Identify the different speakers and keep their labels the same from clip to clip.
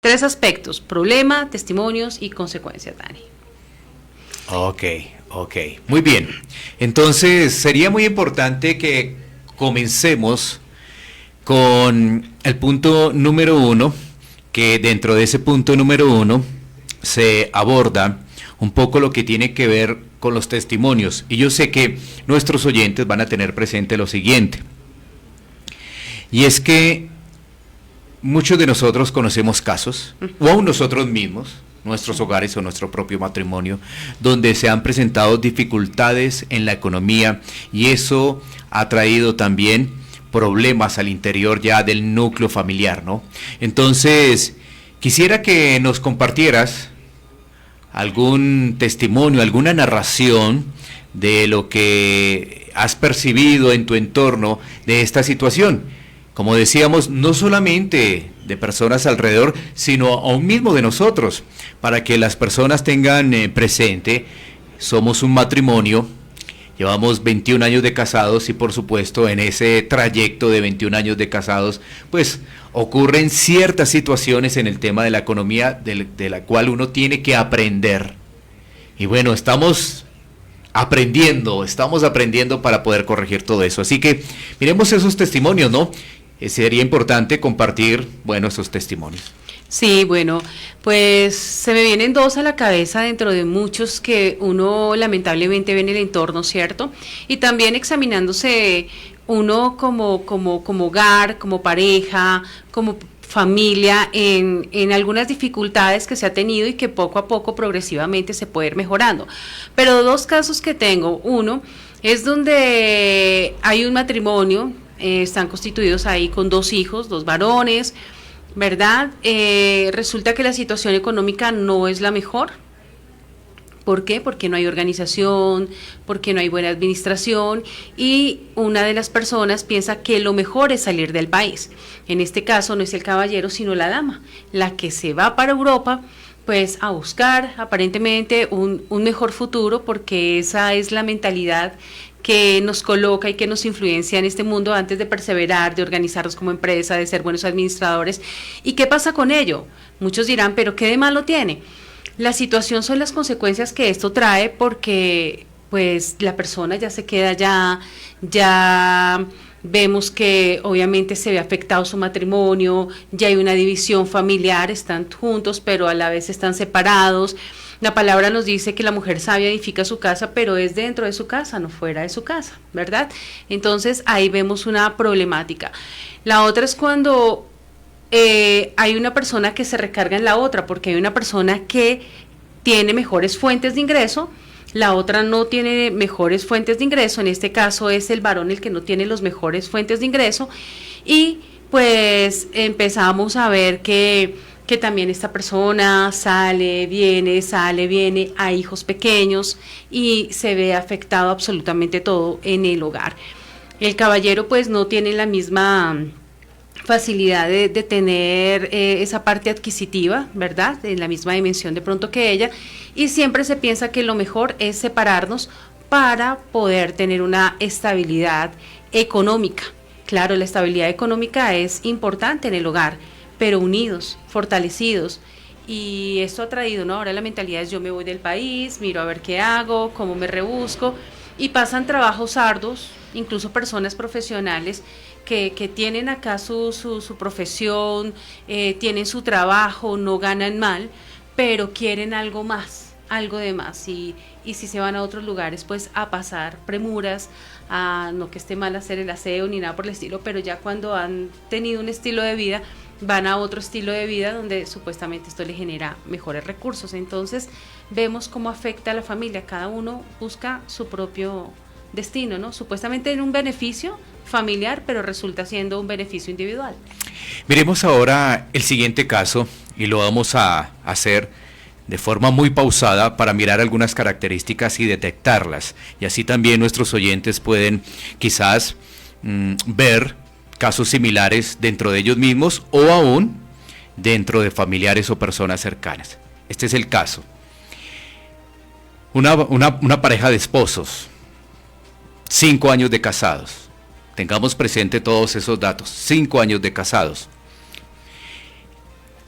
Speaker 1: Tres aspectos: problema, testimonios y consecuencias, Dani.
Speaker 2: Ok, ok, muy bien. Entonces sería muy importante que comencemos con el punto número uno, que dentro de ese punto número uno se aborda un poco lo que tiene que ver con los testimonios. Y yo sé que nuestros oyentes van a tener presente lo siguiente, y es que muchos de nosotros conocemos casos, o aún nosotros mismos, nuestros hogares o nuestro propio matrimonio, donde se han presentado dificultades en la economía, y eso ha traído también problemas al interior ya del núcleo familiar, ¿no? Entonces, quisiera que nos compartieras algún testimonio, alguna narración de lo que has percibido en tu entorno de esta situación. Como decíamos, no solamente de personas alrededor, sino aún mismo de nosotros, para que las personas tengan presente, somos un matrimonio, llevamos 21 años de casados y por supuesto en ese trayecto de 21 años de casados, pues ocurren ciertas situaciones en el tema de la economía de la cual uno tiene que aprender. Y bueno, estamos aprendiendo para poder corregir todo eso. Así que miremos esos testimonios, ¿no? Sería importante compartir, bueno, esos testimonios.
Speaker 1: Sí, bueno, pues se me vienen dos a la cabeza dentro de muchos que uno lamentablemente ve en el entorno, ¿cierto? Y también examinándose uno como hogar, como pareja, como familia, en algunas dificultades que se ha tenido y que poco a poco, progresivamente, se puede ir mejorando. Pero dos casos que tengo: uno es donde hay un matrimonio, están constituidos ahí con dos hijos, dos varones, ¿verdad? Resulta que la situación económica no es la mejor. ¿Por qué? Porque no hay organización, porque no hay buena administración, y una de las personas piensa que lo mejor es salir del país. En este caso no es el caballero, sino la dama, la que se va para Europa, pues a buscar aparentemente un mejor futuro, porque esa es la mentalidad que nos coloca y que nos influencia en este mundo antes de perseverar, de organizarnos como empresa, de ser buenos administradores. ¿Y qué pasa con ello? Muchos dirán, ¿pero qué de malo tiene? La situación son las consecuencias que esto trae, porque pues la persona ya se queda ya vemos que obviamente se ve afectado su matrimonio, ya hay una división familiar, están juntos pero a la vez están separados. La palabra nos dice que la mujer sabia edifica su casa, pero es dentro de su casa, no fuera de su casa, ¿verdad? Entonces ahí vemos una problemática. La otra es cuando hay una persona que se recarga en la otra, porque hay una persona que tiene mejores fuentes de ingreso, la otra no tiene mejores fuentes de ingreso. En este caso es el varón el que no tiene los mejores fuentes de ingreso, y pues empezamos a ver que también esta persona sale, viene, hay hijos pequeños y se ve afectado absolutamente todo en el hogar. El caballero pues no tiene la misma facilidad de tener esa parte adquisitiva, ¿verdad? En la misma dimensión de pronto que ella, y siempre se piensa que lo mejor es separarnos para poder tener una estabilidad económica. Claro, la estabilidad económica es importante en el hogar, pero unidos, fortalecidos. Y esto ha traído, ¿no? Ahora la mentalidad es: yo me voy del país, miro a ver qué hago, cómo me rebusco, y pasan trabajos arduos, incluso personas profesionales que tienen acá su profesión, tienen su trabajo, no ganan mal, pero quieren algo más, algo de más, y si se van a otros lugares, pues a pasar premuras, a no que esté mal hacer el aseo ni nada por el estilo, pero ya cuando han tenido un estilo de vida, van a otro estilo de vida donde supuestamente esto le genera mejores recursos. Entonces vemos cómo afecta a la familia, cada uno busca su propio destino, ¿no? Supuestamente en un beneficio familiar, pero resulta siendo un beneficio individual.
Speaker 2: Miremos ahora el siguiente caso, y lo vamos a hacer de forma muy pausada para mirar algunas características y detectarlas, y así también nuestros oyentes pueden quizás ver casos similares dentro de ellos mismos, o aún dentro de familiares o personas cercanas. Este es el caso. Una pareja de esposos, 5 años de casados. Tengamos presente todos esos datos: 5 años de casados.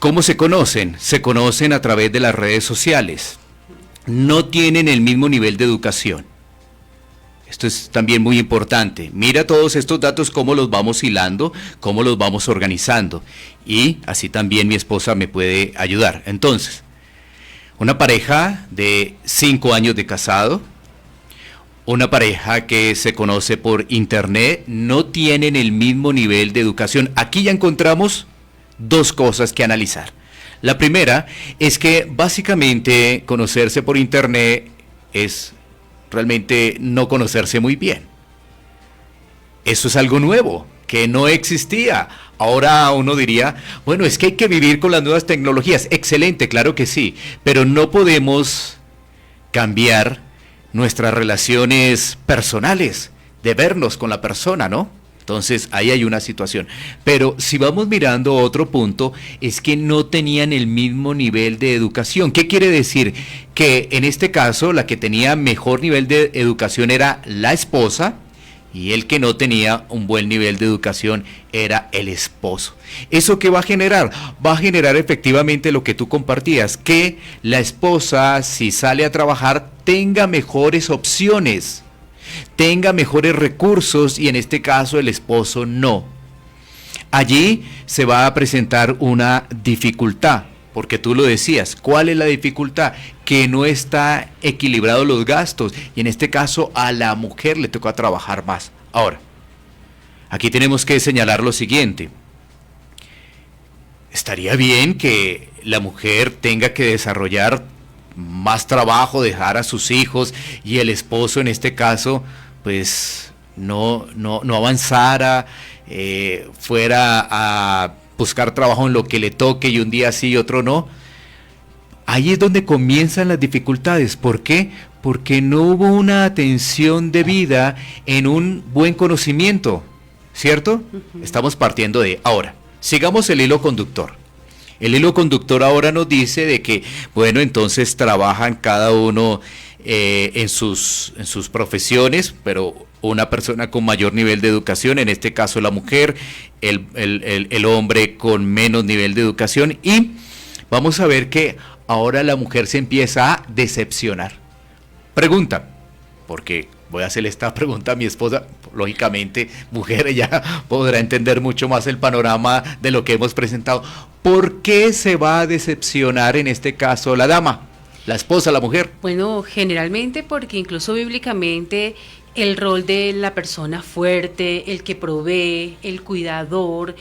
Speaker 2: ¿Cómo se conocen? Se conocen a través de las redes sociales. No tienen el mismo nivel de educación. Esto es también muy importante. Mira todos estos datos, cómo los vamos hilando, cómo los vamos organizando. Y así también mi esposa me puede ayudar. Entonces, una pareja de 5 años de casado, una pareja que se conoce por internet, no tienen el mismo nivel de educación. Aquí ya encontramos dos cosas que analizar. La primera es que básicamente conocerse por internet es realmente no conocerse muy bien. Eso es algo nuevo, que no existía. Ahora uno diría, bueno, es que hay que vivir con las nuevas tecnologías. Excelente, claro que sí, pero no podemos cambiar nuestras relaciones personales, de vernos con la persona, ¿no? Entonces ahí hay una situación. Pero si vamos mirando otro punto, es que no tenían el mismo nivel de educación. ¿Qué quiere decir? Que en este caso la que tenía mejor nivel de educación era la esposa y el que no tenía un buen nivel de educación era el esposo. ¿Eso qué va a generar? Va a generar efectivamente lo que tú compartías, que la esposa, si sale a trabajar, tenga mejores opciones, tenga mejores recursos y en este caso el esposo no. Allí se va a presentar una dificultad, porque tú lo decías, ¿cuál es la dificultad? Que no está equilibrado los gastos y en este caso a la mujer le toca trabajar más. Ahora, aquí tenemos que señalar lo siguiente. Estaría bien que la mujer tenga que desarrollar más trabajo, dejar a sus hijos y el esposo en este caso pues no avanzara, fuera a buscar trabajo en lo que le toque y un día sí y otro no. Ahí es donde comienzan las dificultades. ¿Por qué? Porque no hubo una atención debida en un buen conocimiento, ¿cierto? Estamos partiendo de ahora. Sigamos el hilo conductor. El hilo conductor ahora nos dice de que, bueno, entonces trabajan cada uno en sus profesiones, pero una persona con mayor nivel de educación, en este caso la mujer, el hombre con menos nivel de educación, y vamos a ver que ahora la mujer se empieza a decepcionar. Pregunta, porque voy a hacerle esta pregunta a mi esposa, lógicamente, mujer, ella podrá entender mucho más el panorama de lo que hemos presentado. ¿Por qué se va a decepcionar en este caso la dama, la esposa, la mujer?
Speaker 1: Bueno, generalmente porque incluso bíblicamente el rol de la persona fuerte, el que provee, el cuidador,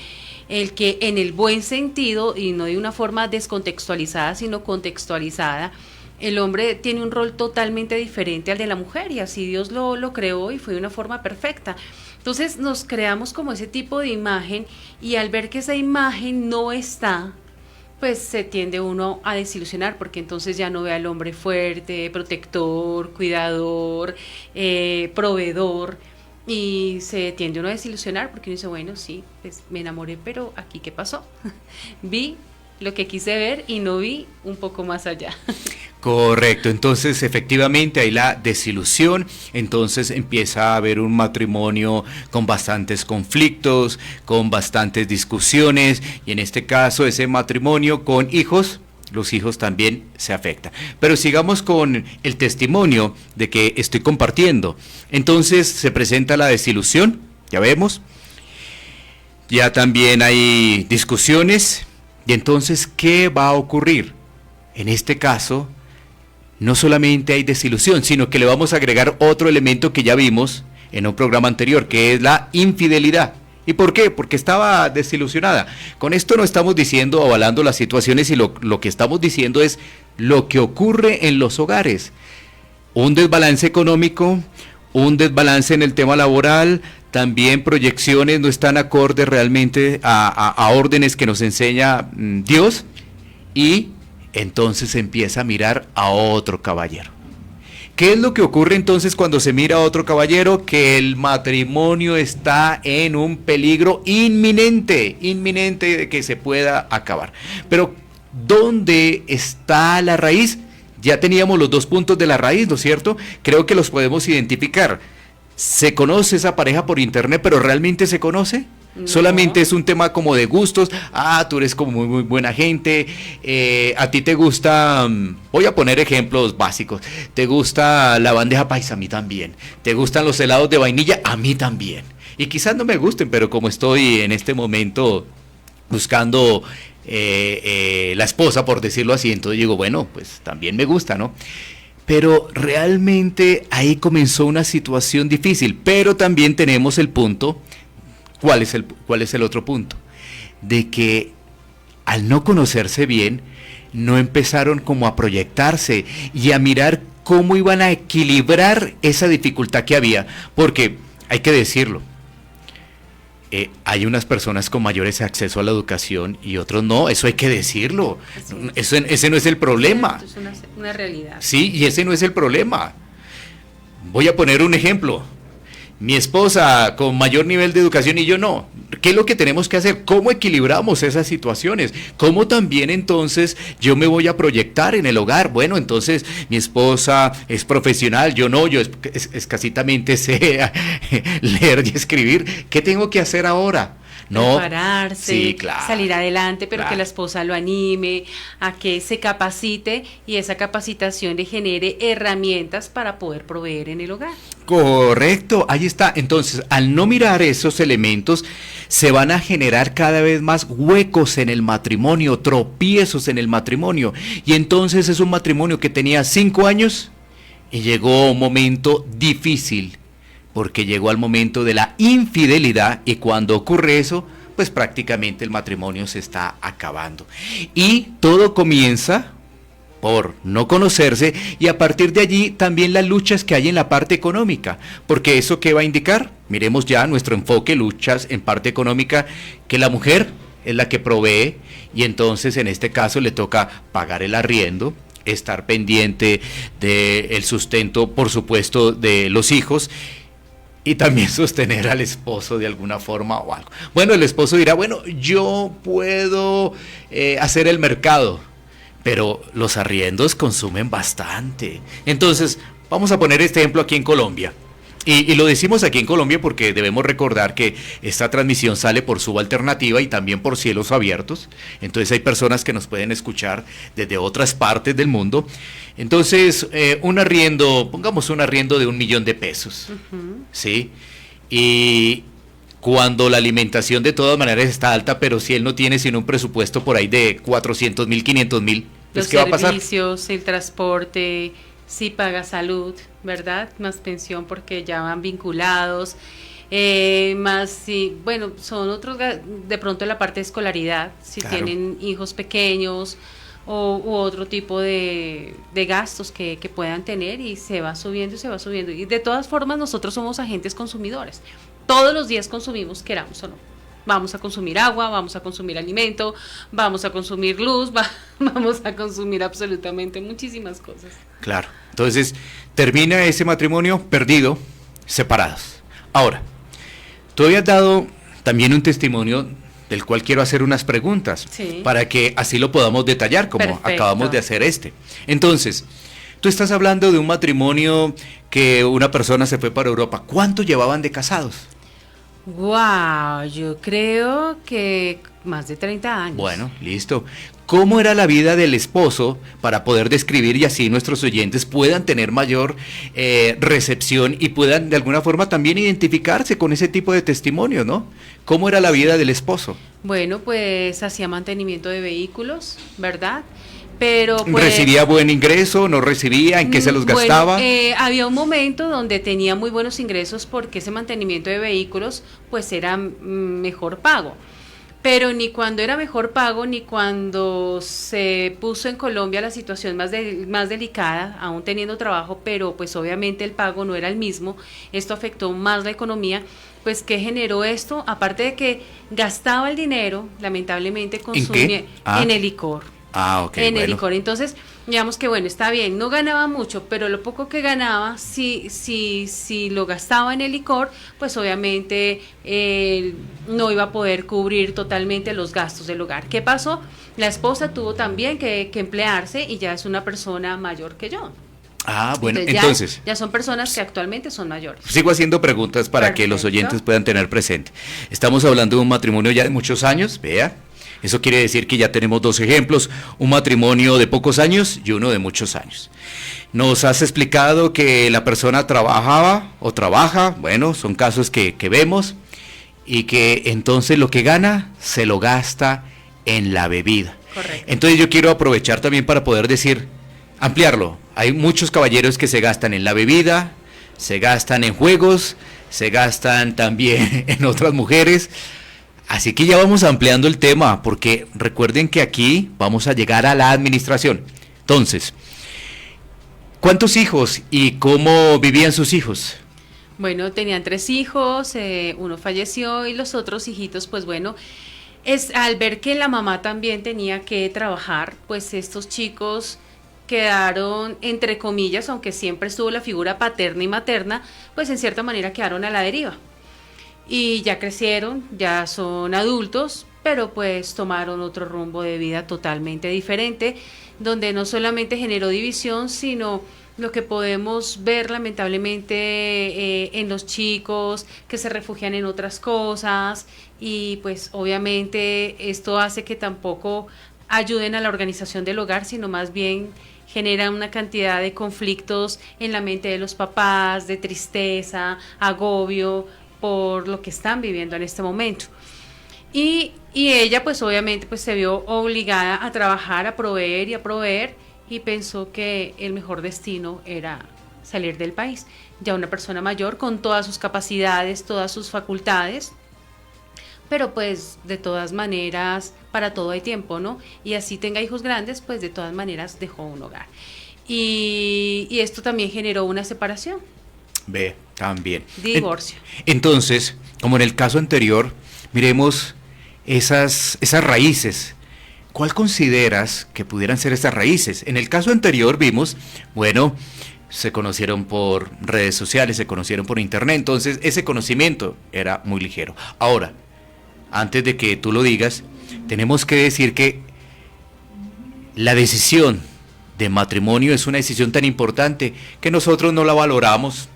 Speaker 1: el que en el buen sentido y no de una forma descontextualizada, sino contextualizada, el hombre tiene un rol totalmente diferente al de la mujer y así Dios lo creó y fue de una forma perfecta. Entonces nos creamos como ese tipo de imagen y al ver que esa imagen no está, pues se tiende uno a desilusionar porque entonces ya no ve al hombre fuerte, protector, cuidador, proveedor y se tiende uno a desilusionar porque uno dice, bueno, sí, pues me enamoré, pero aquí ¿qué pasó? Vi lo que quise ver y no vi un poco más allá.
Speaker 2: Correcto, entonces efectivamente hay la desilusión, entonces empieza a haber un matrimonio con bastantes conflictos, con bastantes discusiones y en este caso ese matrimonio con hijos, los hijos también se afectan. Pero sigamos con el testimonio de que estoy compartiendo. Entonces se presenta la desilusión, ya vemos, ya también hay discusiones y entonces ¿qué va a ocurrir? En este caso no solamente hay desilusión, sino que le vamos a agregar otro elemento que ya vimos en un programa anterior, que es la infidelidad. ¿Y por qué? Porque estaba desilusionada. Con esto no estamos diciendo, avalando las situaciones, y lo que estamos diciendo es lo que ocurre en los hogares. Un desbalance económico, un desbalance en el tema laboral, también proyecciones no están acordes realmente a órdenes que nos enseña Dios, y entonces se empieza a mirar a otro caballero. ¿Qué es lo que ocurre entonces cuando se mira a otro caballero? Que el matrimonio está en un peligro inminente de que se pueda acabar. Pero, ¿dónde está la raíz? Ya teníamos los dos puntos de la raíz, ¿no es cierto? Creo que los podemos identificar. ¿Se conoce esa pareja por internet, pero realmente se conoce?
Speaker 1: No.
Speaker 2: Solamente es un tema como de gustos. Tú eres como muy buena gente. A ti te gusta, voy a poner ejemplos básicos. Te gusta la bandeja paisa, a mí también. Te gustan los helados de vainilla, a mí también. Y quizás no me gusten, pero como estoy en este momento buscando la esposa, por decirlo así, entonces digo, bueno, pues también me gusta, ¿no? Pero realmente ahí comenzó una situación difícil, pero también tenemos el punto. ¿Cuál es el otro punto? De que al no conocerse bien, no empezaron como a proyectarse y a mirar cómo iban a equilibrar esa dificultad que había, porque hay que decirlo, hay unas personas con mayores acceso a la educación y otros no, eso hay que decirlo, ese no es el problema.
Speaker 1: Es una realidad.
Speaker 2: Sí, y ese no es el problema. Voy a poner un ejemplo. Mi esposa con mayor nivel de educación y yo no. ¿Qué es lo que tenemos que hacer? ¿Cómo equilibramos esas situaciones? ¿Cómo también entonces yo me voy a proyectar en el hogar? Bueno, entonces mi esposa es profesional, yo no, yo escasitamente sé leer y escribir. ¿Qué tengo que hacer ahora? No,
Speaker 1: prepararse,
Speaker 2: sí, claro,
Speaker 1: salir adelante, pero
Speaker 2: claro,
Speaker 1: que la esposa lo anime, a que se capacite y esa capacitación le genere herramientas para poder proveer en el hogar.
Speaker 2: Correcto, ahí está. Entonces, al no mirar esos elementos, se van a generar cada vez más huecos en el matrimonio, tropiezos en el matrimonio. Y entonces es un matrimonio que tenía 5 años y llegó un momento difícil, porque llegó al momento de la infidelidad y cuando ocurre eso, pues prácticamente el matrimonio se está acabando. Y todo comienza por no conocerse y a partir de allí también las luchas que hay en la parte económica, porque eso ¿qué va a indicar? Miremos ya nuestro enfoque, luchas en parte económica, que la mujer es la que provee y entonces en este caso le toca pagar el arriendo, estar pendiente del sustento, por supuesto, de los hijos, y también sostener al esposo de alguna forma o algo. Bueno, el esposo dirá, bueno, yo puedo hacer el mercado, pero los arriendos consumen bastante. Entonces, vamos a poner este ejemplo aquí en Colombia. Y lo decimos aquí en Colombia porque debemos recordar que esta transmisión sale por Subalternativa y también por Cielos Abiertos. Entonces hay personas que nos pueden escuchar desde otras partes del mundo. Entonces, un arriendo, pongamos un arriendo de 1 millón de pesos, ¿sí? Y cuando la alimentación de todas maneras está alta, pero si él no tiene sino un presupuesto por ahí de 400.000, 500.000, pues ¿qué va a pasar?
Speaker 1: Los servicios, el transporte, si paga salud, ¿verdad? Más pensión porque ya van vinculados, más si, bueno, son otros, de pronto la parte de escolaridad, si
Speaker 2: Claro.
Speaker 1: tienen hijos pequeños u otro tipo de gastos que puedan tener y se va subiendo y se va subiendo. Y de todas formas nosotros somos agentes consumidores, todos los días consumimos, queramos o no. Vamos a consumir agua, vamos a consumir alimento, vamos a consumir luz, vamos a consumir absolutamente muchísimas cosas.
Speaker 2: Claro. Entonces, termina ese matrimonio perdido, separados. Ahora, tú habías dado también un testimonio del cual quiero hacer unas preguntas,
Speaker 1: Sí.
Speaker 2: para que así lo podamos detallar, como
Speaker 1: Perfecto.
Speaker 2: acabamos de hacer este. Entonces, tú estás hablando de un matrimonio que una persona se fue para Europa. ¿Cuánto llevaban de casados?
Speaker 1: Wow, yo creo que más de 30 años.
Speaker 2: Bueno, listo. ¿Cómo era la vida del esposo para poder describir y así nuestros oyentes puedan tener mayor recepción y puedan de alguna forma también identificarse con ese tipo de testimonio, ¿no? ¿Cómo era la vida del esposo?
Speaker 1: Bueno, pues hacía mantenimiento de vehículos, ¿verdad? Pero pues,
Speaker 2: ¿Recibía buen ingreso? ¿No recibía? ¿En qué se los gastaba?
Speaker 1: Bueno, había un momento donde tenía muy buenos ingresos porque ese mantenimiento de vehículos pues era mejor pago. Pero ni cuando era mejor pago, ni cuando se puso en Colombia la situación más delicada, aún teniendo trabajo, pero pues obviamente el pago no era el mismo, esto afectó más la economía. Pues, ¿qué generó esto? Aparte de que gastaba el dinero, lamentablemente consumía en el licor.
Speaker 2: Ah, ok.
Speaker 1: En
Speaker 2: bueno.
Speaker 1: el licor. Entonces, digamos que bueno, está bien, no ganaba mucho, pero lo poco que ganaba, si lo gastaba en el licor, pues obviamente no iba a poder cubrir totalmente los gastos del hogar. ¿Qué pasó? La esposa tuvo también que emplearse y ya es una persona mayor que yo.
Speaker 2: Ah, bueno,
Speaker 1: entonces ya son personas que actualmente son mayores.
Speaker 2: Sigo haciendo preguntas para
Speaker 1: Perfecto.
Speaker 2: que los oyentes puedan tener presente. Estamos hablando de un matrimonio ya de muchos años, vea. Eso quiere decir que ya tenemos dos ejemplos, un matrimonio de pocos años y uno de muchos años. Nos has explicado que la persona trabajaba o trabaja, bueno, son casos que vemos, y que entonces lo que gana se lo gasta en la bebida.
Speaker 1: Correcto.
Speaker 2: Entonces yo quiero aprovechar también para poder decir, ampliarlo. Hay muchos caballeros que se gastan en la bebida, se gastan en juegos, se gastan también en otras mujeres. Así que ya vamos ampliando el tema, porque recuerden que aquí vamos a llegar a la administración. Entonces, ¿cuántos hijos y cómo vivían sus hijos?
Speaker 1: Bueno, tenían 3 hijos, uno falleció y los otros hijitos, pues bueno, al ver que la mamá también tenía que trabajar, pues estos chicos quedaron, entre comillas, aunque siempre estuvo la figura paterna y materna, pues en cierta manera quedaron a la deriva. Y ya crecieron, ya son adultos, pero pues tomaron otro rumbo de vida totalmente diferente, donde no solamente generó división, sino lo que podemos ver lamentablemente en los chicos que se refugian en otras cosas, y pues obviamente esto hace que tampoco ayuden a la organización del hogar, sino más bien genera una cantidad de conflictos en la mente de los papás, de tristeza, agobio por lo que están viviendo en este momento. Y ella pues obviamente pues se vio obligada a trabajar, a proveer, y pensó que el mejor destino era salir del país. Ya una persona mayor con todas sus capacidades, todas sus facultades, pero pues de todas maneras para todo hay tiempo, ¿no? Y así tenga hijos grandes, pues de todas maneras dejó un hogar. Y esto también generó una separación.
Speaker 2: Ve, también.
Speaker 1: Divorcio.
Speaker 2: Entonces, como en el caso anterior, miremos esas raíces. ¿Cuál consideras que pudieran ser esas raíces? En el caso anterior vimos, bueno, se conocieron por redes sociales, se conocieron por internet, entonces ese conocimiento era muy ligero. Ahora, antes de que tú lo digas, tenemos que decir que la decisión de matrimonio es una decisión tan importante que nosotros no la valoramos.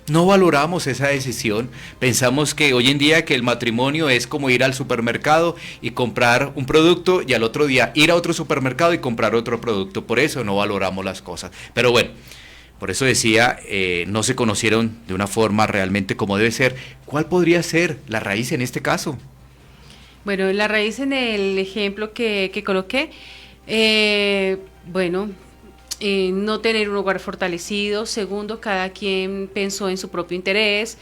Speaker 2: No valoramos esa decisión. Pensamos que hoy en día que el matrimonio es como ir al supermercado y comprar un producto y al otro día ir a otro supermercado y comprar otro producto. Por eso no valoramos las cosas. Pero bueno, por eso decía, no se conocieron de una forma realmente como debe ser. ¿Cuál podría ser la raíz en este caso?
Speaker 1: Bueno, la raíz en el ejemplo que coloqué, bueno, no tener un hogar fortalecido. Segundo, cada quien pensó en su propio interés.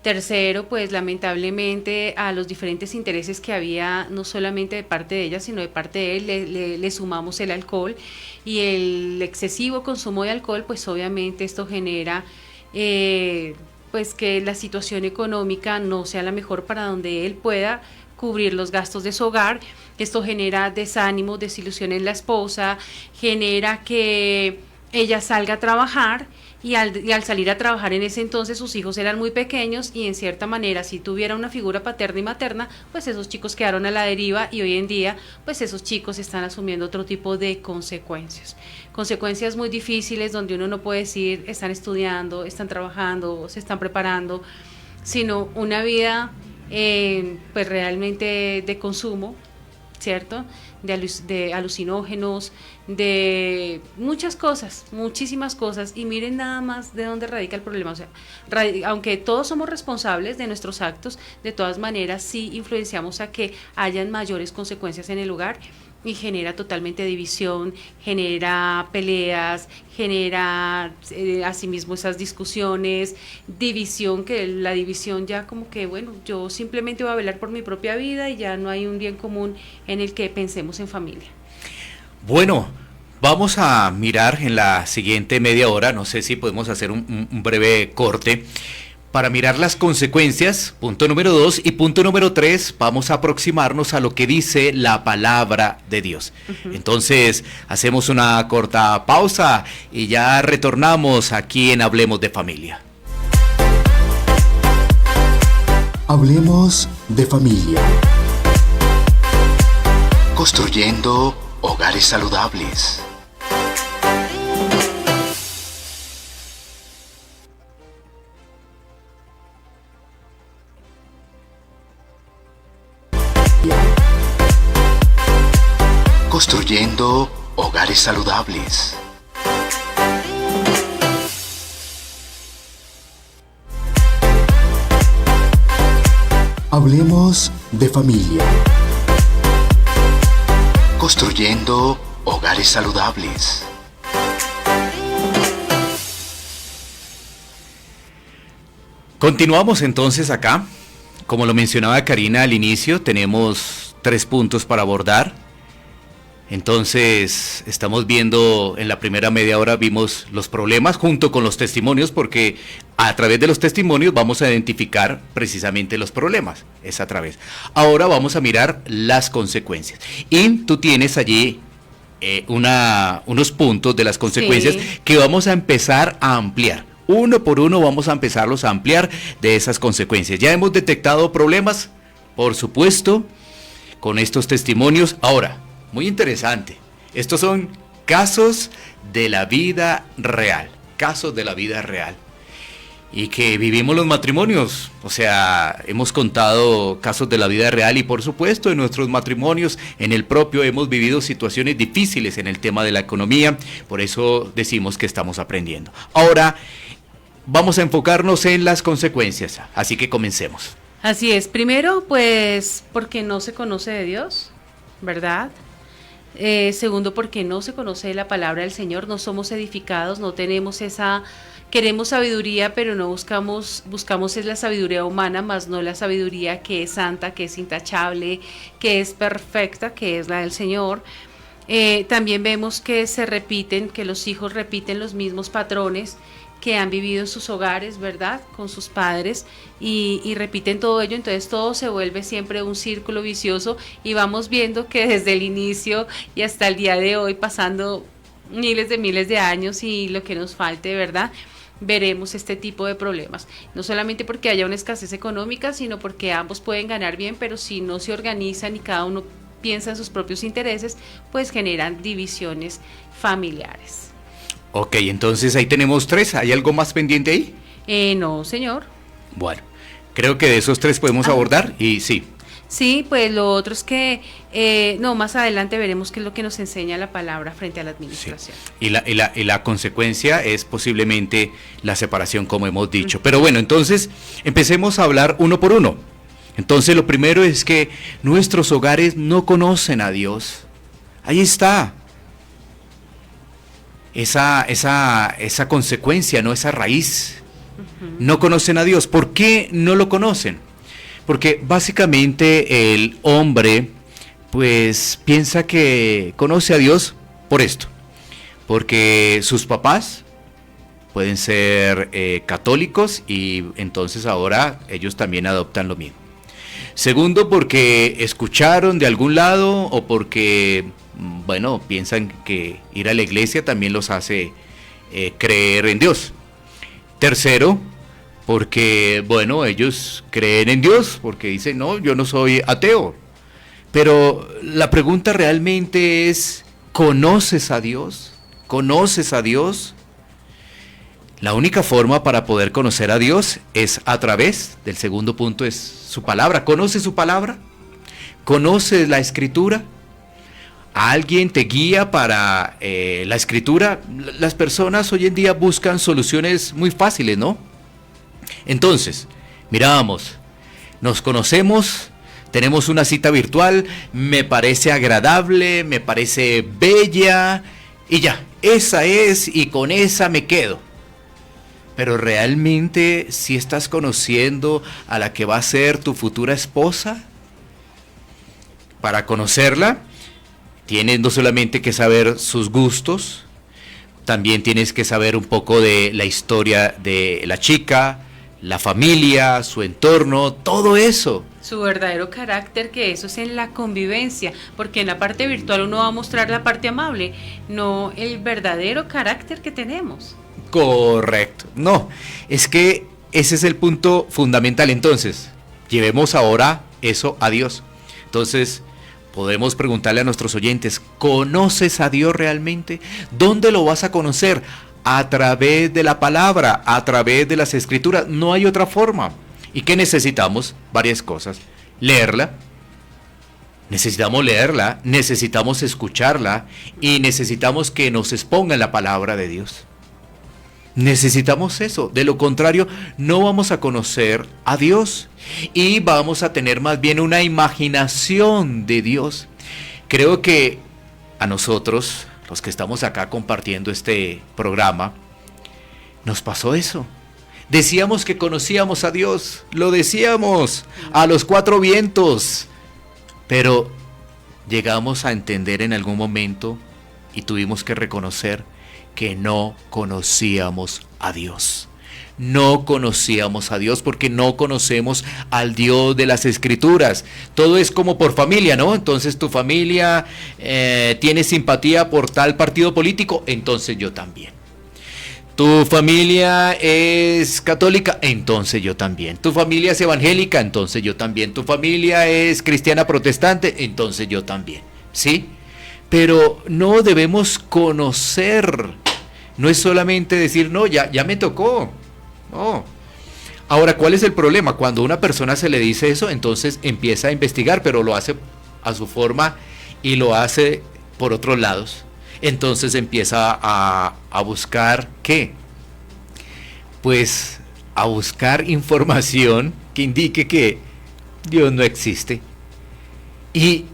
Speaker 1: Tercero, pues lamentablemente a los diferentes intereses que había, no solamente de parte de ella, sino de parte de él, le sumamos el alcohol, y el excesivo consumo de alcohol, pues obviamente esto genera pues que la situación económica no sea la mejor para donde él pueda cubrir los gastos de su hogar. Esto genera desánimo, desilusión en la esposa, genera que ella salga a trabajar, y al salir a trabajar en ese entonces sus hijos eran muy pequeños, y en cierta manera si tuviera una figura paterna y materna, pues esos chicos quedaron a la deriva, y hoy en día pues esos chicos están asumiendo otro tipo de consecuencias muy difíciles, donde uno no puede decir están estudiando, están trabajando, se están preparando, sino una vida pues realmente de consumo, ¿cierto? De alucinógenos, de muchas cosas, muchísimas cosas. Y miren nada más de dónde radica el problema. O sea, aunque todos somos responsables de nuestros actos, de todas maneras sí influenciamos a que hayan mayores consecuencias en el hogar, y genera totalmente división, genera peleas, genera asimismo esas discusiones, división, que la división ya como que, bueno, yo simplemente voy a velar por mi propia vida y ya no hay un bien común en el que pensemos en familia.
Speaker 2: Bueno, vamos a mirar en la siguiente media hora, no sé si podemos hacer un breve corte, para mirar las consecuencias, punto número 2, y punto número 3, vamos a aproximarnos a lo que dice la palabra de Dios. Entonces, hacemos una corta pausa y ya retornamos aquí en Hablemos de Familia.
Speaker 3: Hablemos de Familia. Construyendo hogares saludables. Construyendo hogares saludables. Hablemos de familia. Construyendo hogares saludables.
Speaker 2: Continuamos entonces acá. Como lo mencionaba Karina al inicio, tenemos 3 puntos para abordar. Entonces, estamos viendo en la primera media hora, vimos los problemas junto con los testimonios, porque a través de los testimonios vamos a identificar precisamente los problemas. Es a través. Ahora vamos a mirar las consecuencias. Y tú tienes allí unos puntos de las consecuencias, sí, que vamos a empezar a ampliar. Uno por uno vamos a empezarlos a ampliar de esas consecuencias. Ya hemos detectado problemas, por supuesto, con estos testimonios. Ahora, muy interesante, estos son casos de la vida real, casos de la vida real, y que vivimos los matrimonios. O sea, hemos contado casos de la vida real y por supuesto en nuestros matrimonios, en el propio, hemos vivido situaciones difíciles en el tema de la economía. Por eso decimos que estamos aprendiendo. Ahora vamos a enfocarnos en las consecuencias, así que comencemos.
Speaker 1: Así es, primero pues porque no se conoce de Dios, ¿verdad? Segundo, porque no se conoce la palabra del Señor, no somos edificados, no tenemos queremos sabiduría, pero no buscamos es la sabiduría humana, más no la sabiduría que es santa, que es intachable, que es perfecta, que es la del Señor. También vemos que que los hijos repiten los mismos patrones que han vivido en sus hogares, ¿verdad?, con sus padres, y repiten todo ello. Entonces todo se vuelve siempre un círculo vicioso, y vamos viendo que desde el inicio y hasta el día de hoy, pasando miles de años y lo que nos falte, ¿verdad?, veremos este tipo de problemas, no solamente porque haya una escasez económica, sino porque ambos pueden ganar bien, pero si no se organizan y cada uno piensa en sus propios intereses, pues generan divisiones familiares.
Speaker 2: Ok, entonces ahí tenemos 3. ¿Hay algo más pendiente ahí?
Speaker 1: No, señor.
Speaker 2: Bueno, creo que de esos 3 podemos abordar y sí.
Speaker 1: Sí, pues lo otro es que, más adelante veremos qué es lo que nos enseña la palabra frente a la administración. Sí.
Speaker 2: Y la consecuencia es posiblemente la separación, como hemos dicho. Pero bueno, entonces empecemos a hablar uno por uno. Entonces lo primero es que nuestros hogares no conocen a Dios. Ahí está. Esa consecuencia, ¿no? Esa raíz. No conocen a Dios. ¿Por qué no lo conocen? Porque básicamente el hombre pues piensa que conoce a Dios por esto. Porque sus papás pueden ser católicos y entonces ahora ellos también adoptan lo mismo. Segundo, porque escucharon de algún lado o porque, bueno, piensan que ir a la iglesia también los hace creer en Dios. Tercero, porque, bueno, ellos creen en Dios, porque dicen, no, yo no soy ateo. Pero la pregunta realmente es, ¿conoces a Dios? ¿Conoces a Dios? La única forma para poder conocer a Dios es a través del segundo punto, es su palabra. ¿Conoces su palabra? ¿Conoces la Escritura? ¿Alguien te guía para la Escritura? Las personas hoy en día buscan soluciones muy fáciles, ¿no? Entonces, miramos, nos conocemos, tenemos una cita virtual, me parece agradable, me parece bella, y ya, esa es, y con esa me quedo. Pero realmente, ¿sí estás conociendo a la que va a ser tu futura esposa? Para conocerla, tienes no solamente que saber sus gustos, también tienes que saber un poco de la historia de la chica, la familia, su entorno, todo eso.
Speaker 1: Su verdadero carácter, que eso es en la convivencia, porque en la parte virtual uno va a mostrar la parte amable, no el verdadero carácter que tenemos.
Speaker 2: Correcto. No, es que ese es el punto fundamental. Entonces, llevemos ahora eso a Dios. Entonces, podemos preguntarle a nuestros oyentes, ¿conoces a Dios realmente? ¿Dónde lo vas a conocer? A través de la palabra, a través de las Escrituras. No hay otra forma. ¿Y qué necesitamos? Varias cosas. Leerla, Necesitamos leerla, necesitamos escucharla y necesitamos que nos expongan la palabra de Dios. Necesitamos eso, de lo contrario no vamos a conocer a Dios y vamos a tener más bien una imaginación de Dios. Creo que a nosotros, los que estamos acá compartiendo este programa, nos pasó eso. Decíamos que conocíamos a Dios, lo decíamos a los cuatro vientos, pero llegamos a entender en algún momento y tuvimos que reconocer que no conocíamos a Dios. No conocíamos a Dios porque no conocemos al Dios de las Escrituras. Todo es como por familia, ¿no? Entonces tu familia tiene simpatía por tal partido político, entonces yo también. Tu familia es católica, entonces yo también. Tu familia es evangélica, entonces yo también. Tu familia es cristiana protestante, entonces yo también. ¿Sí? Pero no debemos conocer. No es solamente decir, no, ya me tocó. No. Ahora, ¿cuál es el problema? Cuando a una persona se le dice eso, entonces empieza a investigar, pero lo hace a su forma y lo hace por otros lados. Entonces empieza a buscar, ¿qué? Pues a buscar información que indique que Dios no existe. Y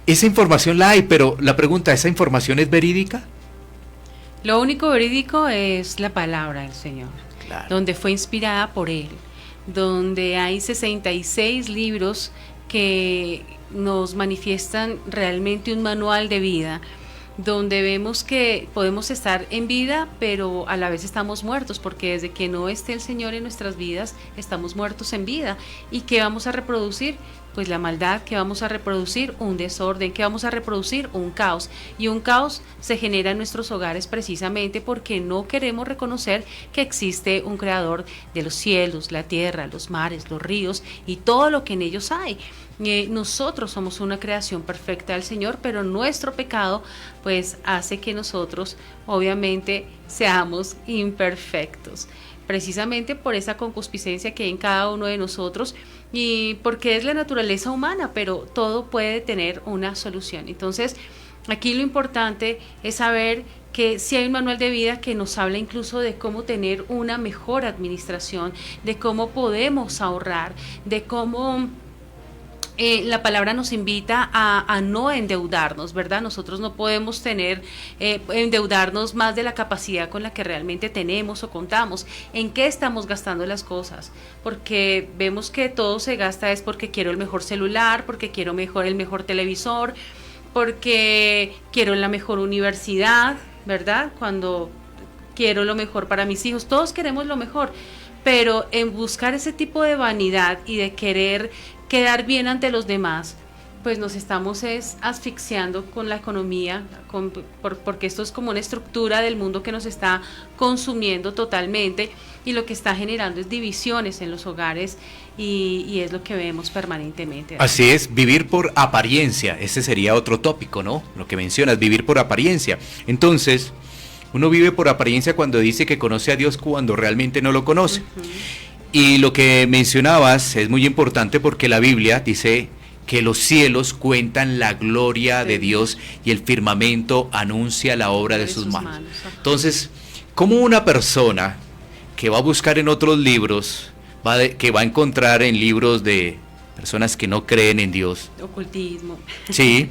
Speaker 2: esa información la hay, pero la pregunta, ¿esa información es verídica?
Speaker 1: Lo único verídico es la palabra del Señor, claro, donde fue inspirada por Él, donde hay 66 libros que nos manifiestan realmente un manual de vida, donde vemos que podemos estar en vida, pero a la vez estamos muertos, porque desde que no esté el Señor en nuestras vidas, estamos muertos en vida. ¿Y qué vamos a reproducir? Pues la maldad. ¿Qué vamos a reproducir? Un desorden. ¿Qué vamos a reproducir? Un caos. Y un caos se genera en nuestros hogares precisamente porque no queremos reconocer que existe un creador de los cielos, la tierra, los mares, los ríos y todo lo que en ellos hay. Nosotros somos una creación perfecta del Señor, pero nuestro pecado pues hace que nosotros obviamente seamos imperfectos, precisamente por esa concupiscencia que hay en cada uno de nosotros y porque es la naturaleza humana, pero todo puede tener una solución. Entonces, aquí lo importante es saber que si hay un manual de vida que nos habla incluso de cómo tener una mejor administración, de cómo podemos ahorrar, de cómo la palabra nos invita a no endeudarnos, ¿verdad? Nosotros no podemos endeudarnos más de la capacidad con la que realmente tenemos o contamos. ¿En qué estamos gastando las cosas? Porque vemos que todo se gasta es porque quiero el mejor celular, porque quiero el mejor televisor, porque quiero la mejor universidad, ¿verdad? Cuando quiero lo mejor para mis hijos, todos queremos lo mejor, pero en buscar ese tipo de vanidad y de querer quedar bien ante los demás, pues nos estamos asfixiando con la economía, porque esto es como una estructura del mundo que nos está consumiendo totalmente y lo que está generando es divisiones en los hogares y es lo que vemos permanentemente.
Speaker 2: Así es, vivir por apariencia, ese sería otro tópico, ¿no? Lo que mencionas, vivir por apariencia. Entonces, uno vive por apariencia cuando dice que conoce a Dios cuando realmente no lo conoce. Uh-huh. Y lo que mencionabas es muy importante porque la Biblia dice que los cielos cuentan la gloria de Dios y el firmamento anuncia la obra de sus manos. Entonces, ¿cómo una persona que va a buscar en otros libros, que va a encontrar en libros de personas que no creen en Dios?
Speaker 1: Ocultismo.
Speaker 2: Sí.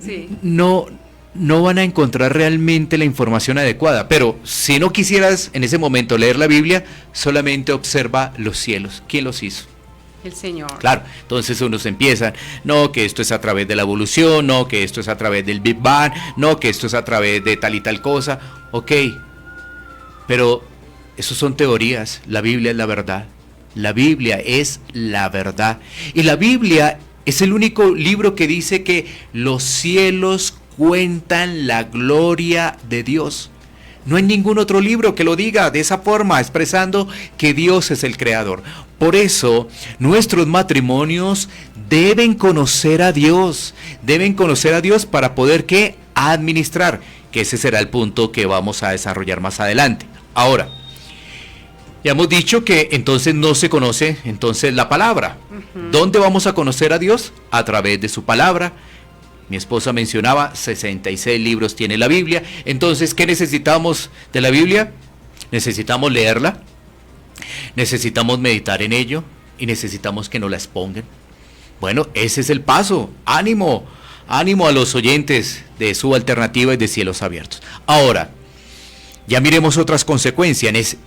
Speaker 2: Sí. No van a encontrar realmente la información adecuada, pero si no quisieras en ese momento leer la Biblia, solamente observa los cielos. ¿Quién los hizo?
Speaker 1: El Señor.
Speaker 2: Claro, entonces unos empiezan, no, que esto es a través de la evolución, no, que esto es a través del Big Bang, no, que esto es a través de tal y tal cosa. Ok, pero eso son teorías, la Biblia es la verdad. La Biblia es la verdad. Y la Biblia es el único libro que dice que los cielos cuentan la gloria de Dios. No hay ningún otro libro que lo diga de esa forma, expresando que Dios es el creador. Por eso, nuestros matrimonios deben conocer a Dios para poder ¿qué? Administrar, que ese será el punto que vamos a desarrollar más adelante. Ahora, Ya hemos dicho que entonces no se conoce entonces la palabra. ¿Dónde vamos a conocer a Dios? A través de su palabra. Mi esposa mencionaba, 66 libros tiene la Biblia. Entonces, ¿qué necesitamos de la Biblia? Necesitamos leerla, necesitamos meditar en ello y necesitamos que nos la expongan. Bueno, ese es el paso. Ánimo, ánimo a los oyentes de su alternativa y de Cielos Abiertos. Ahora, ya miremos otras consecuencias,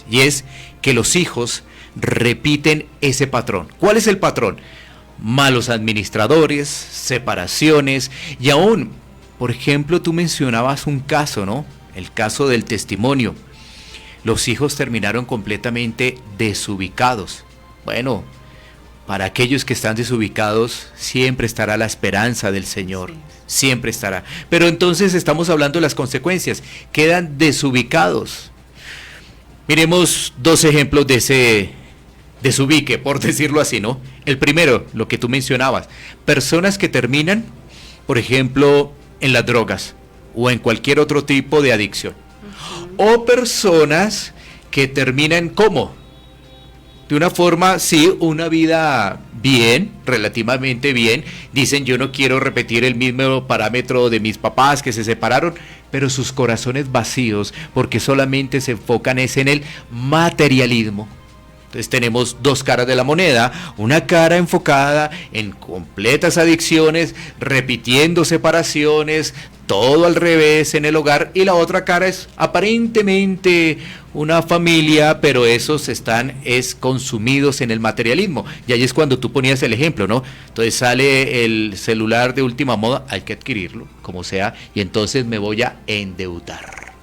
Speaker 2: y es que los hijos repiten ese patrón. ¿Cuál es el patrón? Malos administradores, separaciones y aún, por ejemplo, tú mencionabas un caso, ¿no? El caso del testimonio. Los hijos terminaron completamente desubicados. Bueno, para aquellos que están desubicados, siempre estará la esperanza del Señor. Siempre estará. Pero entonces estamos hablando de las consecuencias. Quedan desubicados. Miremos dos ejemplos de ese desubique, por decirlo así, ¿no? El primero, lo que tú mencionabas. Personas que terminan, por ejemplo, en las drogas o en cualquier otro tipo de adicción. O personas que terminan ¿cómo? De una forma, sí, una vida bien, relativamente bien. Dicen, yo no quiero repetir el mismo parámetro de mis papás que se separaron, pero sus corazones vacíos, porque solamente se enfocan es en el materialismo. Entonces tenemos dos caras de la moneda, una cara enfocada en completas adicciones, repitiendo separaciones, todo al revés en el hogar, y la otra cara es aparentemente una familia, pero esos están consumidos en el materialismo. Y ahí es cuando tú ponías el ejemplo, ¿no? Entonces sale el celular de última moda, hay que adquirirlo, como sea, y entonces me voy a endeudar.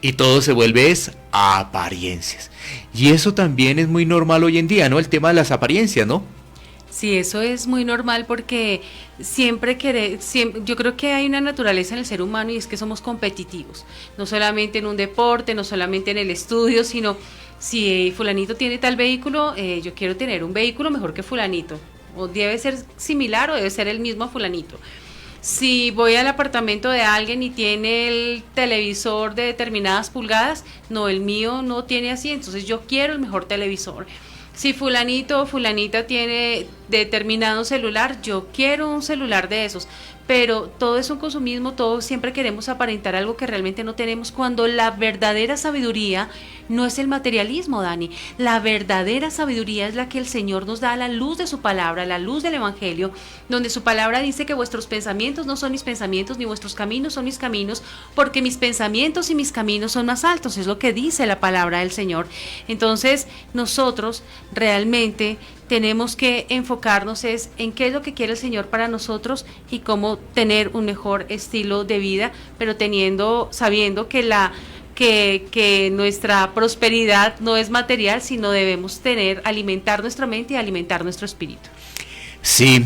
Speaker 2: Y todo se vuelve apariencias. Y eso también es muy normal hoy en día, ¿no? El tema de las apariencias, ¿no?
Speaker 1: Sí, eso es muy normal porque yo creo que hay una naturaleza en el ser humano y es que somos competitivos, no solamente en un deporte, no solamente en el estudio, sino si fulanito tiene tal vehículo, yo quiero tener un vehículo mejor que fulanito, o debe ser similar o debe ser el mismo a fulanito. Si voy al apartamento de alguien y tiene el televisor de determinadas pulgadas, no, el mío no tiene así, entonces yo quiero el mejor televisor. Si fulanito o fulanita tiene determinado celular, yo quiero un celular de esos. Pero todo es un consumismo, todos siempre queremos aparentar algo que realmente no tenemos, cuando la verdadera sabiduría no es el materialismo, Dani. La verdadera sabiduría es la que el Señor nos da a la luz de su palabra, a la luz del Evangelio, donde su palabra dice que vuestros pensamientos no son mis pensamientos, ni vuestros caminos son mis caminos, porque mis pensamientos y mis caminos son más altos, es lo que dice la palabra del Señor. Entonces, nosotros realmente tenemos que enfocarnos en qué es lo que quiere el Señor para nosotros y cómo tener un mejor estilo de vida, pero sabiendo que nuestra prosperidad no es material, sino debemos alimentar nuestra mente y alimentar nuestro espíritu.
Speaker 2: Sí,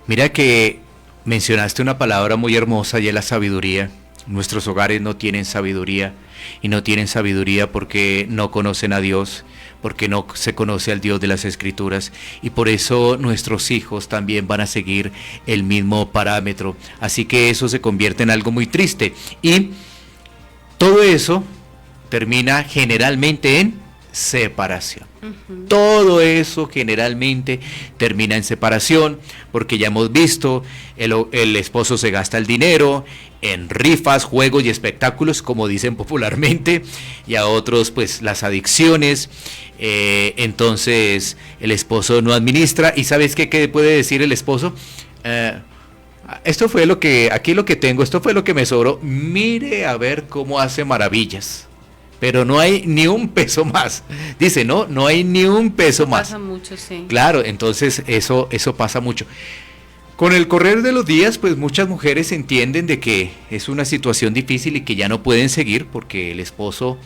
Speaker 2: mira que mencionaste una palabra muy hermosa y es la sabiduría. Nuestros hogares no tienen sabiduría, y no tienen sabiduría porque no conocen a Dios, porque no se conoce al Dios de las Escrituras, y por eso nuestros hijos también van a seguir el mismo parámetro. Así que eso se convierte en algo muy triste, y todo eso termina generalmente en separación. Todo eso generalmente termina en separación, porque ya hemos visto, el esposo se gasta el dinero en rifas, juegos y espectáculos, como dicen popularmente, y a otros pues las adicciones. Entonces el esposo no administra, y ¿sabes qué puede decir el esposo? Esto fue lo que tengo, esto fue lo que me sobró, mire a ver cómo hace maravillas. Pero no hay ni un peso más. Dice, no hay ni un peso
Speaker 1: eso
Speaker 2: más.
Speaker 1: Pasa mucho, sí.
Speaker 2: Claro, entonces eso pasa mucho. Con el correr de los días, pues muchas mujeres entienden de que es una situación difícil y que ya no pueden seguir porque el esposo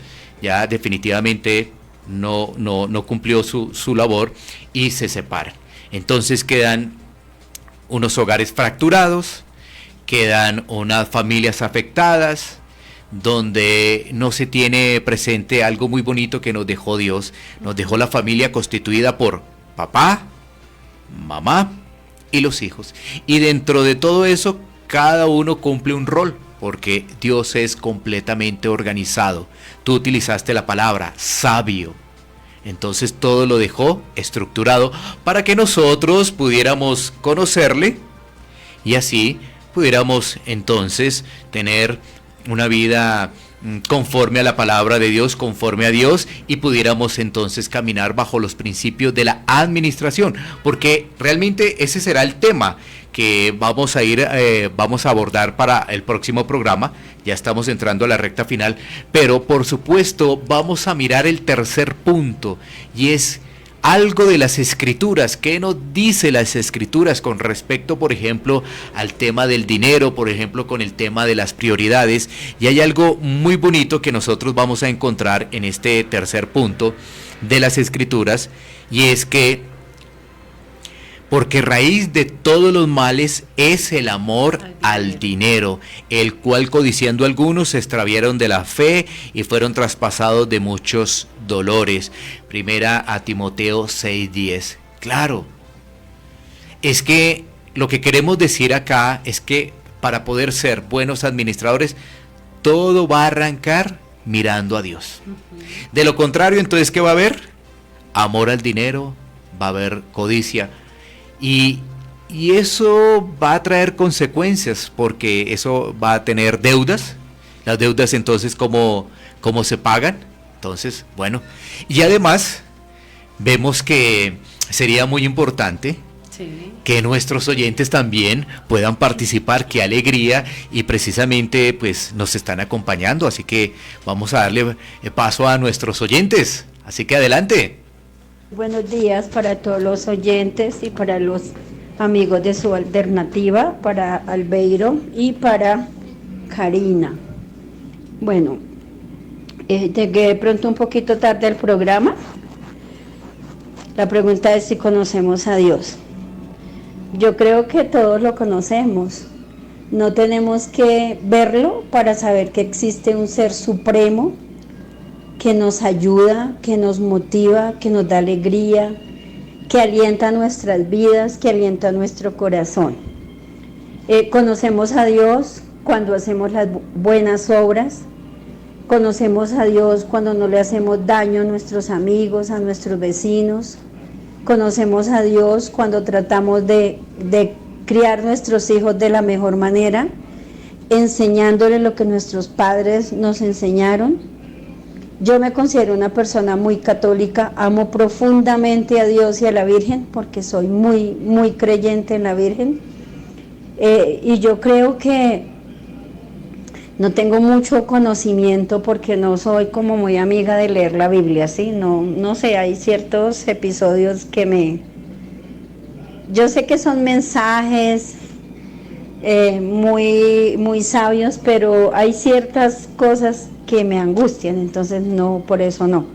Speaker 2: ya definitivamente no cumplió su labor y se separan. Entonces quedan unos hogares fracturados, quedan unas familias afectadas, donde no se tiene presente algo muy bonito que nos dejó Dios. Nos dejó la familia constituida por papá, mamá y los hijos. Y dentro de todo eso, cada uno cumple un rol. porque Dios es completamente organizado. Tú utilizaste la palabra sabio. Entonces todo lo dejó estructurado para que nosotros pudiéramos conocerle y así pudiéramos entonces tener una vida conforme a la palabra de Dios, conforme a Dios, y pudiéramos entonces caminar bajo los principios de la administración, porque realmente ese será el tema que vamos a abordar para el próximo programa. Ya estamos entrando a la recta final, pero por supuesto vamos a mirar el tercer punto, y es algo de las escrituras. ¿Qué nos dice las escrituras con respecto, por ejemplo, al tema del dinero, por ejemplo, con el tema de las prioridades? Y hay algo muy bonito que nosotros vamos a encontrar en este tercer punto de las escrituras, y es que porque raíz de todos los males es el amor al dinero, el cual codiciando algunos se extraviaron de la fe y fueron traspasados de muchos dolores. Primera a Timoteo 6:10. Claro, es que lo que queremos decir acá es que para poder ser buenos administradores, todo va a arrancar mirando a Dios. De lo contrario, entonces, ¿qué va a haber? Amor al dinero, va a haber codicia. Y eso va a traer consecuencias, porque eso va a tener deudas. Las deudas entonces, ¿cómo se pagan? Entonces, bueno, y además vemos que sería muy importante que nuestros oyentes también puedan participar. Qué alegría, y precisamente pues nos están acompañando, así que vamos a darle paso a nuestros oyentes, así que adelante.
Speaker 4: Buenos días para todos los oyentes y para los amigos de su alternativa, para Albeiro y para Karina. Bueno, llegué de pronto un poquito tarde al programa. La pregunta es si conocemos a Dios. Yo creo que todos lo conocemos. No tenemos que verlo para saber que existe un ser supremo que nos ayuda, que nos motiva, que nos da alegría, que alienta nuestras vidas, que alienta nuestro corazón. Conocemos a Dios cuando hacemos las buenas obras, conocemos a Dios cuando no le hacemos daño a nuestros amigos, a nuestros vecinos, conocemos a Dios cuando tratamos de criar nuestros hijos de la mejor manera, enseñándoles lo que nuestros padres nos enseñaron. Yo me considero una persona muy católica, amo profundamente a Dios y a la Virgen, porque soy muy, muy creyente en la Virgen. Y yo creo que no tengo mucho conocimiento porque no soy como muy amiga de leer la Biblia, ¿sí? No sé, hay ciertos episodios que yo sé que son mensajes muy, muy sabios, pero hay ciertas cosas que me angustian, entonces no, por eso no.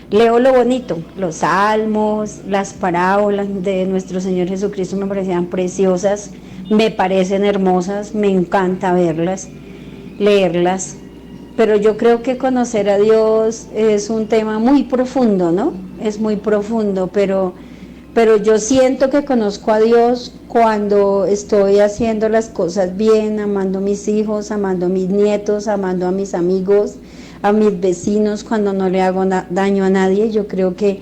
Speaker 4: Leo lo bonito, los salmos, las parábolas de nuestro Señor Jesucristo me parecían preciosas, me parecen hermosas, me encanta verlas, leerlas, pero yo creo que conocer a Dios es un tema muy profundo, ¿no? Es muy profundo, pero yo siento que conozco a Dios cuando estoy haciendo las cosas bien, amando a mis hijos, amando a mis nietos, amando a mis amigos, a mis vecinos, cuando no le hago daño a nadie. Yo creo que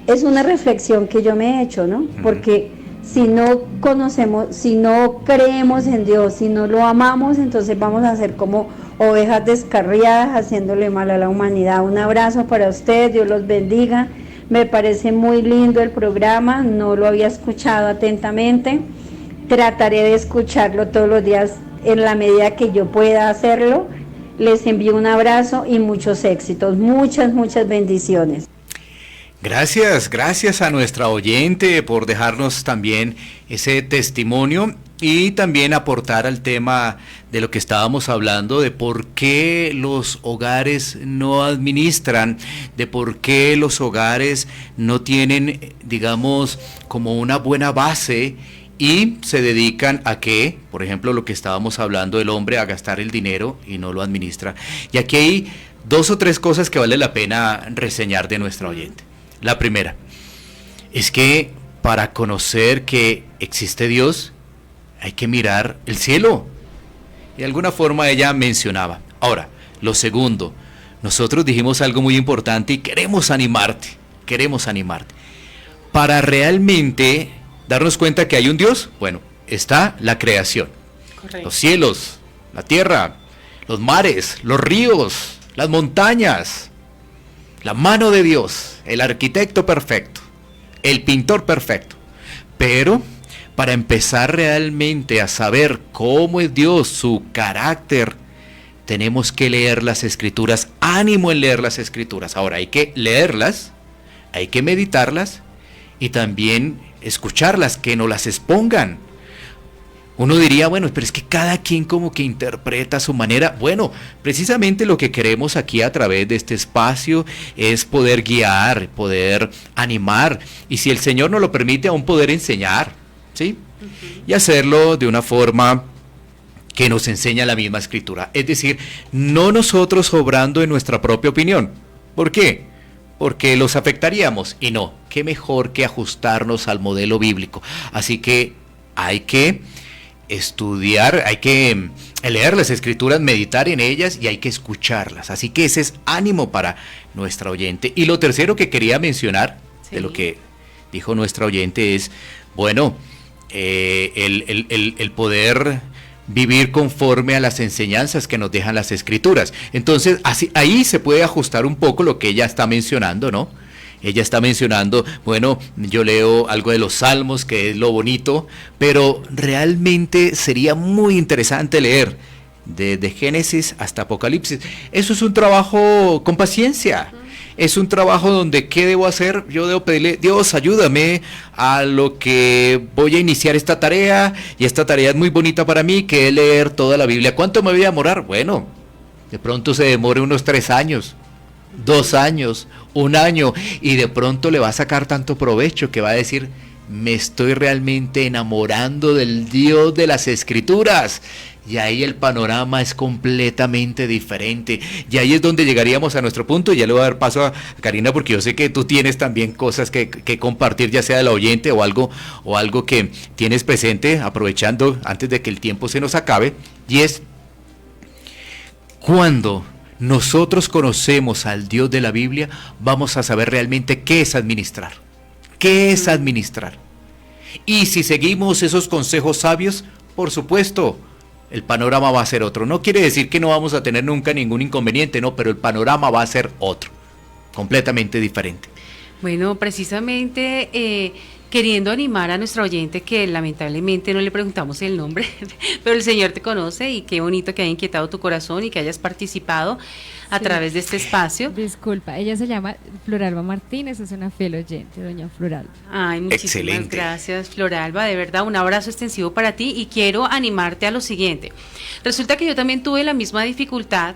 Speaker 4: es una reflexión que yo me he hecho, ¿no? Porque si no conocemos, si no creemos en Dios, si no lo amamos, entonces vamos a ser como ovejas descarriadas haciéndole mal a la humanidad. Un abrazo para ustedes, Dios los bendiga. Me parece muy lindo el programa, no lo había escuchado atentamente. Trataré de escucharlo todos los días en la medida que yo pueda hacerlo. Les envío un abrazo y muchos éxitos, muchas bendiciones.
Speaker 2: Gracias a nuestra oyente por dejarnos también ese testimonio y también aportar al tema de lo que estábamos hablando, de por qué los hogares no administran, de por qué los hogares no tienen, digamos, como una buena base y se dedican a que, por ejemplo, lo que estábamos hablando del hombre, a gastar el dinero y no lo administra. Y aquí hay 2 o 3 cosas que vale la pena reseñar de nuestra oyente. La primera es que para conocer que existe Dios hay que mirar el cielo. Y de alguna forma ella mencionaba. Ahora, lo segundo, nosotros dijimos algo muy importante y queremos animarte. Para realmente darnos cuenta que hay un Dios, bueno, está la creación.
Speaker 1: Correcto.
Speaker 2: Los cielos, la tierra, los mares, los ríos, las montañas, la mano de Dios, el arquitecto perfecto, el pintor perfecto. Pero para empezar realmente a saber cómo es Dios, su carácter, tenemos que leer las Escrituras. Ánimo en leer las Escrituras. Ahora hay que leerlas, hay que meditarlas y también escucharlas, que nos las expongan. Uno diría, bueno, pero es que cada quien como que interpreta a su manera. Bueno, precisamente lo que queremos aquí a través de este espacio es poder guiar, poder animar, y si el Señor nos lo permite, aún poder enseñar, ¿sí? Y hacerlo de una forma que nos enseña la misma Escritura. Es decir, no nosotros obrando en nuestra propia opinión. ¿Por qué? Porque los afectaríamos, y no, qué mejor que ajustarnos al modelo bíblico. Así que hay que estudiar, hay que leer las Escrituras, meditar en ellas y hay que escucharlas. Así que ese es ánimo para nuestra oyente. Y lo tercero que quería mencionar, de lo que dijo nuestra oyente, es, bueno, el poder vivir conforme a las enseñanzas que nos dejan las Escrituras. Entonces, así, ahí se puede ajustar un poco lo que ella está mencionando, ¿no? Ella está mencionando, bueno, yo leo algo de los Salmos, que es lo bonito, pero realmente sería muy interesante leer desde Génesis hasta Apocalipsis. Eso es un trabajo con paciencia. Es un trabajo donde, ¿qué debo hacer? Yo debo pedirle, Dios, ayúdame a lo que voy a iniciar esta tarea, y esta tarea es muy bonita para mí, que es leer toda la Biblia. ¿Cuánto me voy a demorar? Bueno, de pronto se demore unos 3 años, 2 años, 1 año, y de pronto le va a sacar tanto provecho que va a decir, me estoy realmente enamorando del Dios de las Escrituras. Y ahí el panorama es completamente diferente. Y ahí es donde llegaríamos a nuestro punto. Y ya le voy a dar paso a Karina, porque yo sé que tú tienes también cosas que compartir, ya sea de la oyente o algo que tienes presente, aprovechando antes de que el tiempo se nos acabe. Y es, cuando nosotros conocemos al Dios de la Biblia, vamos a saber realmente qué es administrar. ¿Qué es administrar? Y si seguimos esos consejos sabios, por supuesto, el panorama va a ser otro. No quiere decir que no vamos a tener nunca ningún inconveniente, no, pero el panorama va a ser otro, completamente diferente.
Speaker 1: Bueno, precisamente queriendo animar a nuestra oyente, que lamentablemente no le preguntamos el nombre, pero el Señor te conoce, y qué bonito que haya inquietado tu corazón y que hayas participado a través de este espacio.
Speaker 5: Disculpa, ella se llama Floralba Martínez, es una fiel oyente, doña Floralba.
Speaker 1: Ay, muchísimas
Speaker 2: Excelente. Gracias,
Speaker 1: Floralba, de verdad, un abrazo extensivo para ti, y quiero animarte a lo siguiente. Resulta que yo también tuve la misma dificultad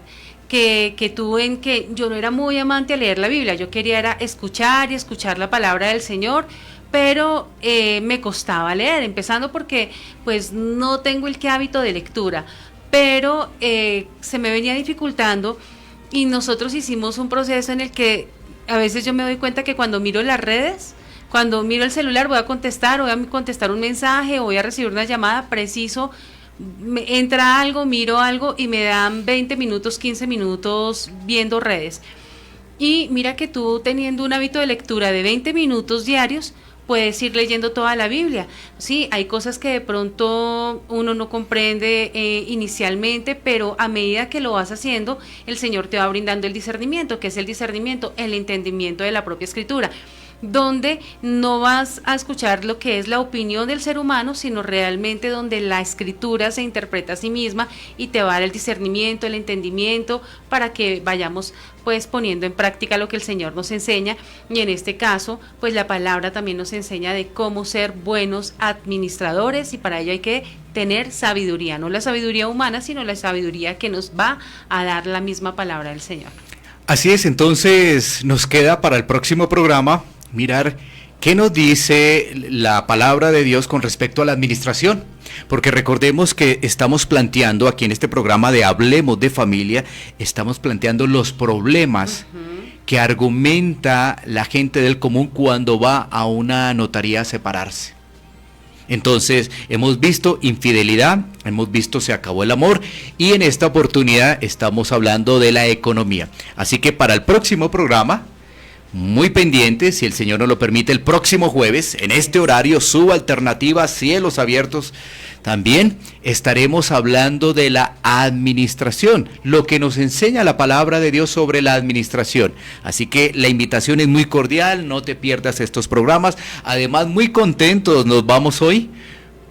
Speaker 1: que tuve, en que yo no era muy amante a leer la Biblia. Yo quería era escuchar y escuchar la palabra del Señor, pero me costaba leer, empezando porque pues no tengo el hábito de lectura, pero se me venía dificultando, y nosotros hicimos un proceso en el que a veces yo me doy cuenta que cuando miro las redes, cuando miro el celular, voy a contestar un mensaje o voy a recibir una llamada, preciso, entra algo, miro algo y me dan 20 minutos, 15 minutos viendo redes. Y mira que tú, teniendo un hábito de lectura de 20 minutos diarios, puedes ir leyendo toda la Biblia. Sí, hay cosas que de pronto uno no comprende inicialmente, pero a medida que lo vas haciendo, el Señor te va brindando el discernimiento. ¿Qué es el discernimiento? El entendimiento de la propia Escritura, donde no vas a escuchar lo que es la opinión del ser humano, sino realmente donde la Escritura se interpreta a sí misma y te va a dar el discernimiento, el entendimiento, para que vayamos pues poniendo en práctica lo que el Señor nos enseña. Y en este caso, pues la palabra también nos enseña de cómo ser buenos administradores, y para ello hay que tener sabiduría, no la sabiduría humana, sino la sabiduría que nos va a dar la misma palabra del Señor.
Speaker 2: Así es, entonces nos queda para el próximo programa mirar qué nos dice la palabra de Dios con respecto a la administración, porque recordemos que estamos planteando aquí en este programa de Hablemos de Familia, estamos planteando los problemas que argumenta la gente del común cuando va a una notaría a separarse. Entonces, hemos visto infidelidad, hemos visto se acabó el amor y en esta oportunidad estamos hablando de la economía. Así que para el próximo programa, muy pendiente, si el Señor nos lo permite, el próximo jueves, en este horario, su alternativa, Cielos Abiertos, también estaremos hablando de la administración, lo que nos enseña la palabra de Dios sobre la administración. Así que la invitación es muy cordial, no te pierdas estos programas. Además, muy contentos nos vamos hoy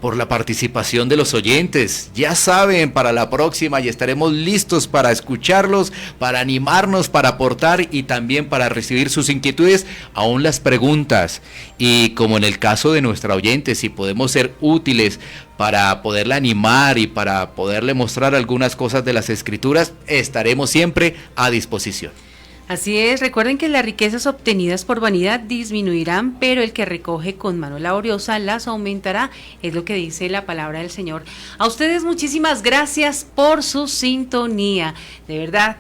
Speaker 2: por la participación de los oyentes. Ya saben, para la próxima ya estaremos listos para escucharlos, para animarnos, para aportar y también para recibir sus inquietudes, aún las preguntas. Y como en el caso de nuestra oyente, si podemos ser útiles para poderla animar y para poderle mostrar algunas cosas de las Escrituras, estaremos siempre a disposición.
Speaker 1: Así es, recuerden que las riquezas obtenidas por vanidad disminuirán, pero el que recoge con mano laboriosa las aumentará, es lo que dice la palabra del Señor. A ustedes muchísimas gracias por su sintonía, de verdad.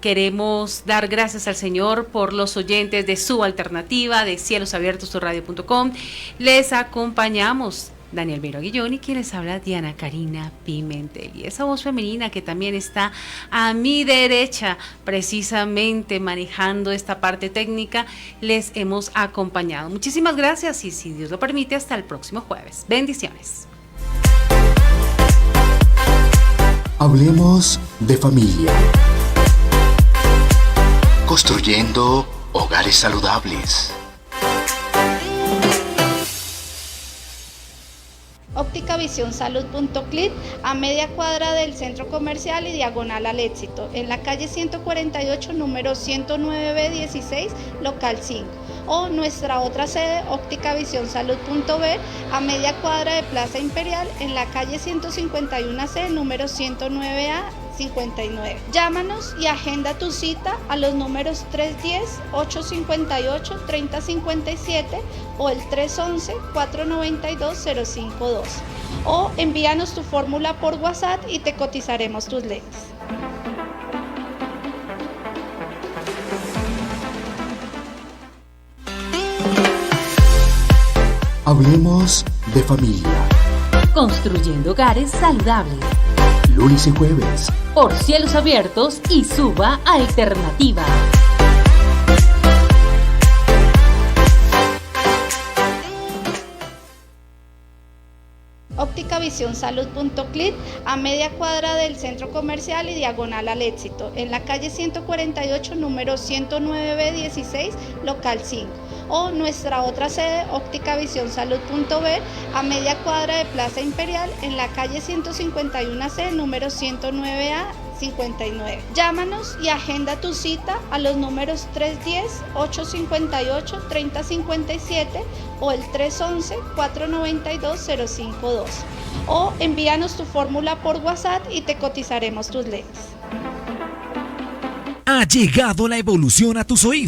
Speaker 1: Queremos dar gracias al Señor por los oyentes de su alternativa, de cielosabiertos.radio.com. Les acompañamos Daniel Beiro Aguillón y quien les habla, Diana Karina Pimentel. Y esa voz femenina que también está a mi derecha, precisamente manejando esta parte técnica, les hemos acompañado. Muchísimas gracias y, si Dios lo permite, hasta el próximo jueves. Bendiciones.
Speaker 3: Hablemos de familia. Construyendo hogares saludables.
Speaker 6: Óptica Visión Salud.clit, a media cuadra del centro comercial y diagonal al Éxito, en la calle 148, número 109B16, local 5. O nuestra otra sede, Óptica Visión Salud.ver, a media cuadra de Plaza Imperial, en la calle 151C, número 109A, 59. Llámanos y agenda tu cita a los números 310-858-3057 o el 311-492-052. O envíanos tu fórmula por WhatsApp y te cotizaremos tus lentes.
Speaker 3: Hablemos de familia.
Speaker 7: Construyendo hogares saludables.
Speaker 3: Lunes y jueves.
Speaker 7: Por Cielos Abiertos y Suba Alternativa.
Speaker 6: Óptica Visión Salud.clit, a media cuadra del centro comercial y diagonal al Éxito, en la calle 148, número 109B16, local 5. O nuestra otra sede, Óptica Visión Salud.ver, a media cuadra de Plaza Imperial, en la calle 151C, número 109A, 59. Llámanos y agenda tu cita a los números 310-858-3057 o el 311-492-052. O envíanos tu fórmula por WhatsApp y te cotizaremos tus lentes.
Speaker 8: Ha llegado la evolución a tus oídos.